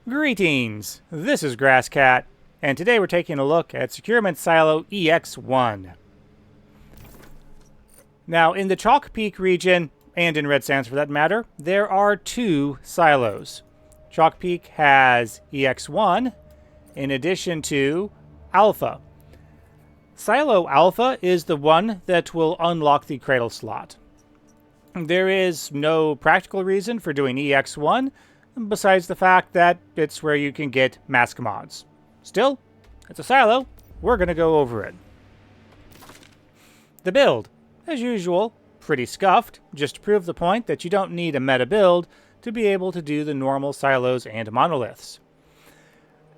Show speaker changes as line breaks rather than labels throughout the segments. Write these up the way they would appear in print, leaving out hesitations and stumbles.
Greetings, this is Grasscat, and today we're taking a look at Securement Silo EX01. Now, in the Chalk Peak region, and in Red Sands for that matter, there are two silos. Chalk Peak has EX1, in addition to Alpha. Silo Alpha is the one that will unlock the cradle slot. There is no practical reason for doing EX1, besides the fact that it's where you can get mask mods. Still, it's a silo. We're going to go over it. The build, as usual, pretty scuffed, just to prove the point that you don't need a meta build to be able to do the normal silos and monoliths.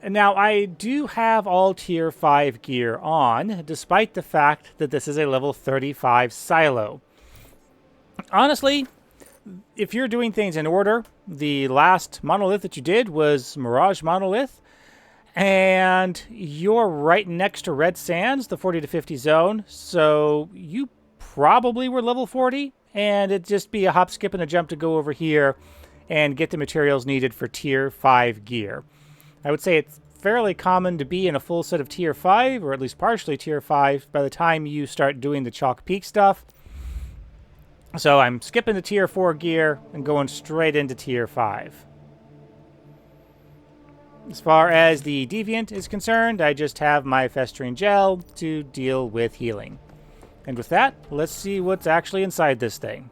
Now, I do have all tier 5 gear on, despite the fact that this is a level 35 silo. Honestly, if you're doing things in order, the last monolith that you did was Mirage Monolith, and you're right next to Red Sands, the 40 to 50 zone, so you probably were level 40, and it'd just be a hop, skip, and a jump to go over here and get the materials needed for tier 5 gear. I would say it's fairly common to be in a full set of tier 5, or at least partially tier 5, by the time you start doing the Chalk Peak stuff. So I'm skipping the tier 4 gear and going straight into tier 5. As far as the Deviant is concerned, I just have my Festering Gel to deal with healing. And with that, let's see what's actually inside this thing.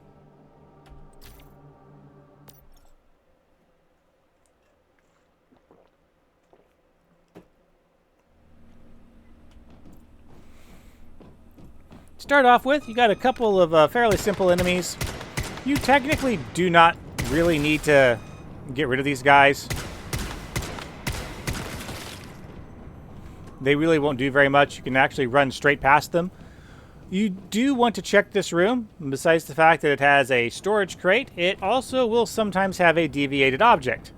Start off with, you got a couple of fairly simple enemies. You technically do not really need to get rid of these guys. They really won't do very much. You can actually run straight past them. You do want to check this room. Besides the fact that it has a storage crate, it also will sometimes have a deviated object.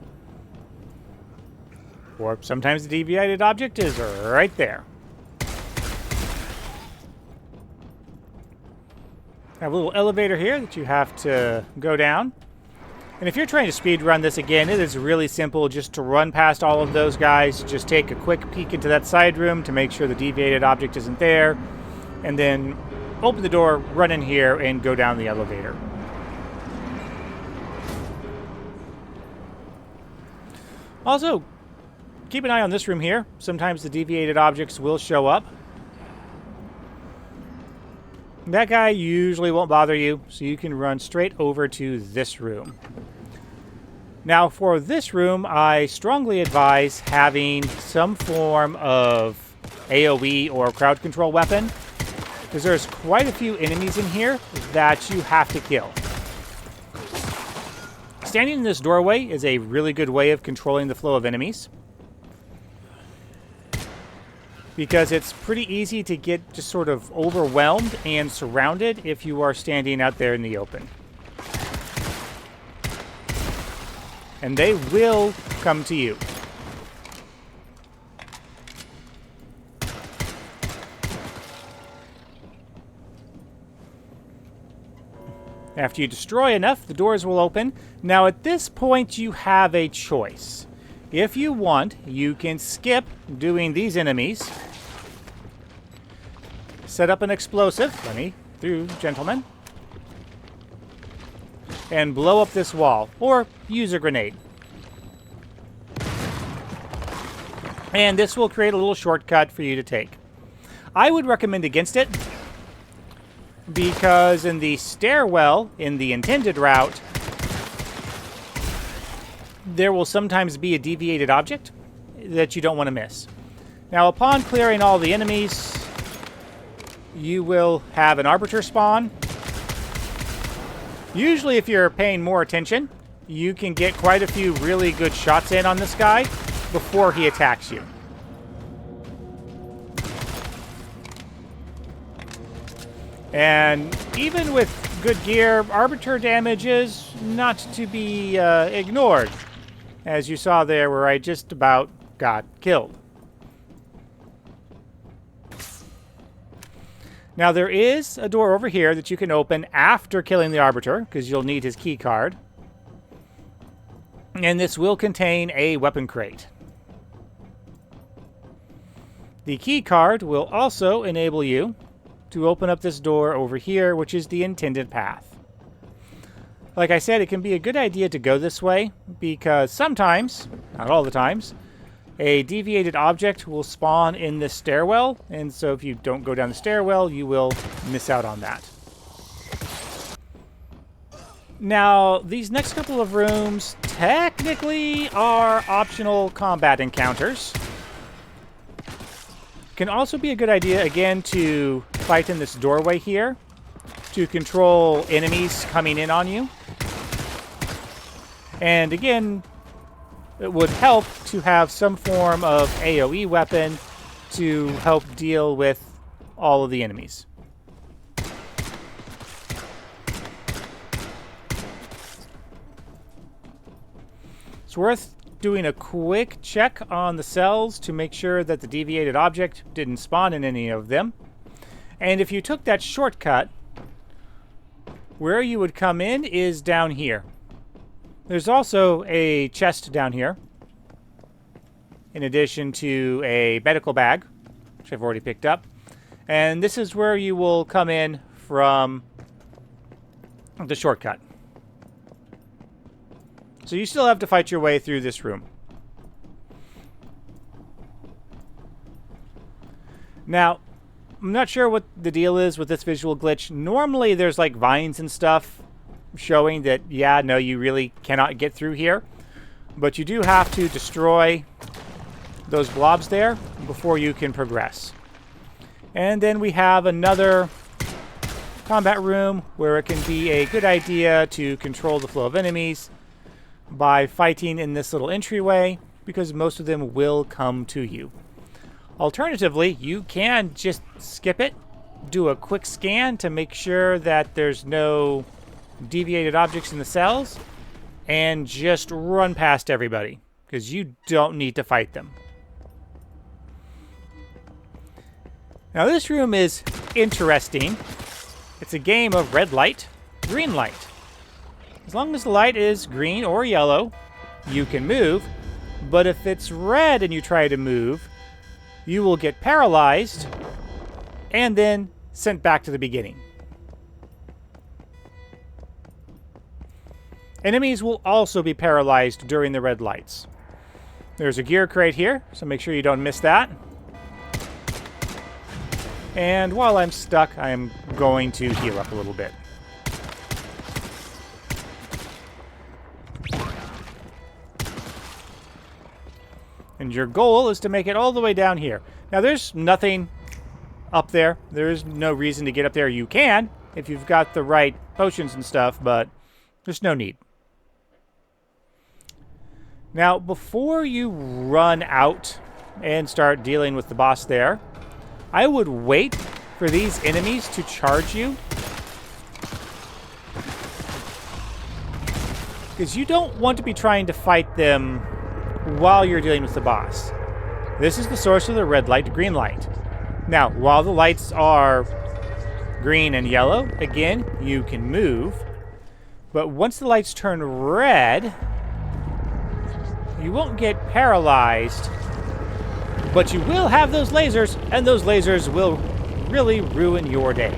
Or sometimes the deviated object is right there. I have a little elevator here that you have to go down. And if you're trying to speed run this again, it is really simple just to run past all of those guys. Just take a quick peek into that side room to make sure the deviated object isn't there. And then open the door, run in here, and go down the elevator. Also, keep an eye on this room here. Sometimes the deviated objects will show up. That guy usually won't bother you, so you can run straight over to this room. Now, for this room, I strongly advise having some form of AoE or crowd control weapon, because there's quite a few enemies in here that you have to kill. Standing in this doorway is a really good way of controlling the flow of enemies, because it's pretty easy to get just sort of overwhelmed and surrounded if you are standing out there in the open. And they will come to you. After you destroy enough, the doors will open. Now at this point you have a choice. If you want, you can skip doing these enemies. Set up an explosive, let me through, gentlemen, and blow up this wall, or use a grenade. And this will create a little shortcut for you to take. I would recommend against it, because in the stairwell, in the intended route, there will sometimes be a deviated object that you don't want to miss. Now, upon clearing all the enemies, you will have an arbiter spawn. Usually, if you're paying more attention, you can get quite a few really good shots in on this guy before he attacks you. And even with good gear, arbiter damage is not to be ignored, as you saw there where I just about got killed. Now, there is a door over here that you can open after killing the Arbiter, because you'll need his key card. And this will contain a weapon crate. The key card will also enable you to open up this door over here, which is the intended path. Like I said, it can be a good idea to go this way because sometimes, not all the times, a deviated object will spawn in this stairwell, and so if you don't go down the stairwell, you will miss out on that. Now, these next couple of rooms technically are optional combat encounters. Can also be a good idea, again, to fight in this doorway here to control enemies coming in on you. And again, it would help to have some form of AoE weapon to help deal with all of the enemies. It's worth doing a quick check on the cells to make sure that the deviated object didn't spawn in any of them. And if you took that shortcut, where you would come in is down here. There's also a chest down here, in addition to a medical bag, which I've already picked up. And this is where you will come in from the shortcut. So you still have to fight your way through this room. Now, I'm not sure what the deal is with this visual glitch. Normally there's like vines and stuff showing that, yeah, no, you really cannot get through here. But you do have to destroy those blobs there before you can progress. And then we have another combat room where it can be a good idea to control the flow of enemies by fighting in this little entryway, because most of them will come to you. Alternatively, you can just skip it, do a quick scan to make sure that there's no deviated objects in the cells, and just run past everybody, because you don't need to fight them. Now this room is interesting. It's a game of red light, green light. As long as the light is green or yellow, you can move, but if it's red and you try to move, you will get paralyzed and then sent back to the beginning. Enemies will also be paralyzed during the red lights. There's a gear crate here, so make sure you don't miss that. And while I'm stuck, I'm going to heal up a little bit. And your goal is to make it all the way down here. Now, there's nothing up there. There is no reason to get up there. You can, if you've got the right potions and stuff, but there's no need. Now, before you run out and start dealing with the boss there, I would wait for these enemies to charge you. Because you don't want to be trying to fight them while you're dealing with the boss. This is the source of the red light to green light. Now, while the lights are green and yellow, again, you can move. But once the lights turn red, you won't get paralyzed, but you will have those lasers, and those lasers will really ruin your day.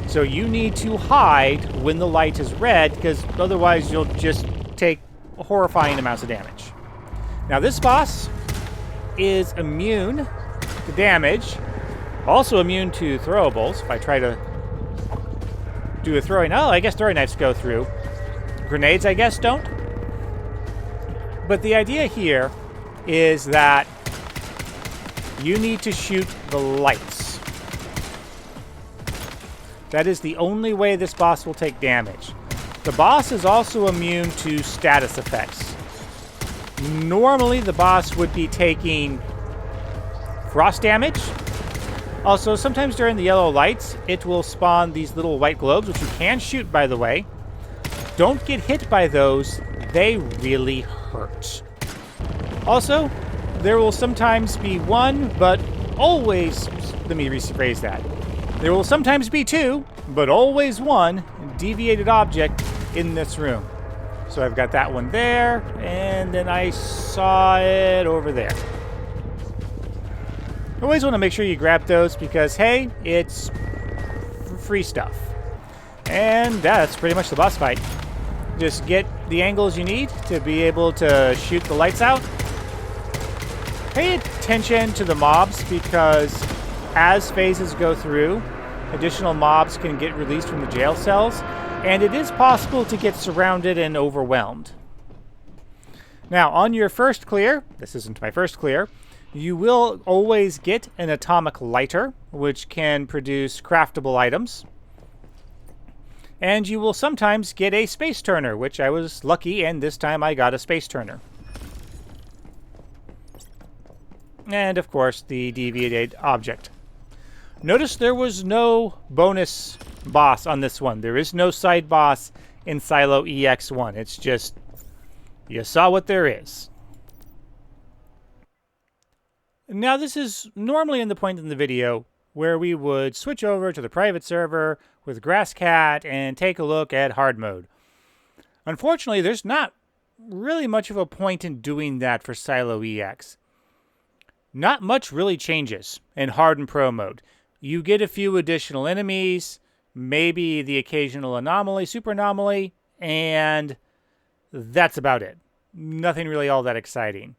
So you need to hide when the light is red, because otherwise you'll just take horrifying amounts of damage. Now this boss is immune to damage, also immune to throwables. If I try to do a throwing, oh, I guess throwing knives go through. Grenades, I guess, don't. But the idea here is that you need to shoot the lights. That is the only way this boss will take damage. The boss is also immune to status effects. Normally, the boss would be taking frost damage. Also, sometimes during the yellow lights, it will spawn these little white globes, which you can shoot, by the way. Don't get hit by those. They really hurt. Also, there will sometimes be one, but always... Let me rephrase that. There will sometimes be two, but always one deviated object in this room. So I've got that one there, and then I saw it over there. Always want to make sure you grab those because, hey, it's free stuff. And that's pretty much the boss fight. Just get the angles you need to be able to shoot the lights out. Pay attention to the mobs because as phases go through, additional mobs can get released from the jail cells, and it is possible to get surrounded and overwhelmed. Now, on your first clear, this isn't my first clear, you will always get an atomic lighter, which can produce craftable items. And you will sometimes get a space turner, which I was lucky, and this time I got a space turner. And, of course, the deviated object. Notice there was no bonus boss on this one. There is no side boss in Silo EX01. It's just, you saw what there is. Now, this is normally in the point in the video where we would switch over to the private server with Grasscat and take a look at hard mode. Unfortunately, there's not really much of a point in doing that for Silo EX. Not much really changes in hard and pro mode. You get a few additional enemies, maybe the occasional anomaly, super anomaly, and that's about it. Nothing really all that exciting.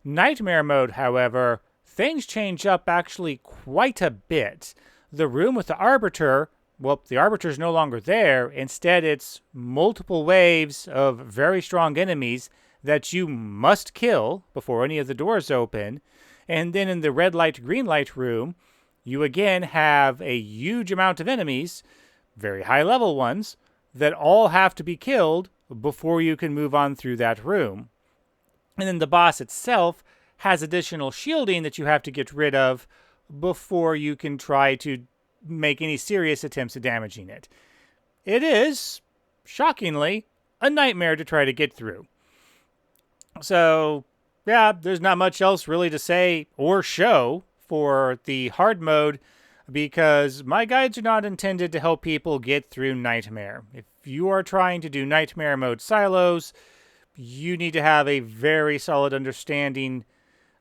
Nightmare mode, however, things change up actually quite a bit. The room with the Arbiter, well, the Arbiter's no longer there. Instead, it's multiple waves of very strong enemies that you must kill before any of the doors open. And then in the red light, green light room, you again have a huge amount of enemies, very high level ones, that all have to be killed before you can move on through that room. And then the boss itself has additional shielding that you have to get rid of before you can try to make any serious attempts at damaging it. It is, shockingly, a nightmare to try to get through. So, yeah, there's not much else really to say or show for the hard mode because my guides are not intended to help people get through Nightmare. If you are trying to do Nightmare mode silos, you need to have a very solid understanding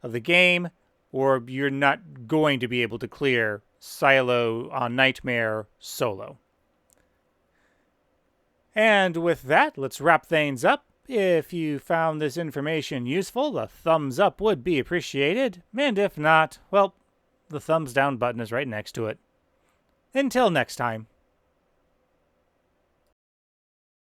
of the game, or you're not going to be able to clear Silo on Nightmare solo. And with that, let's wrap things up. If you found this information useful, a thumbs up would be appreciated. And if not, well, the thumbs down button is right next to it. Until next time.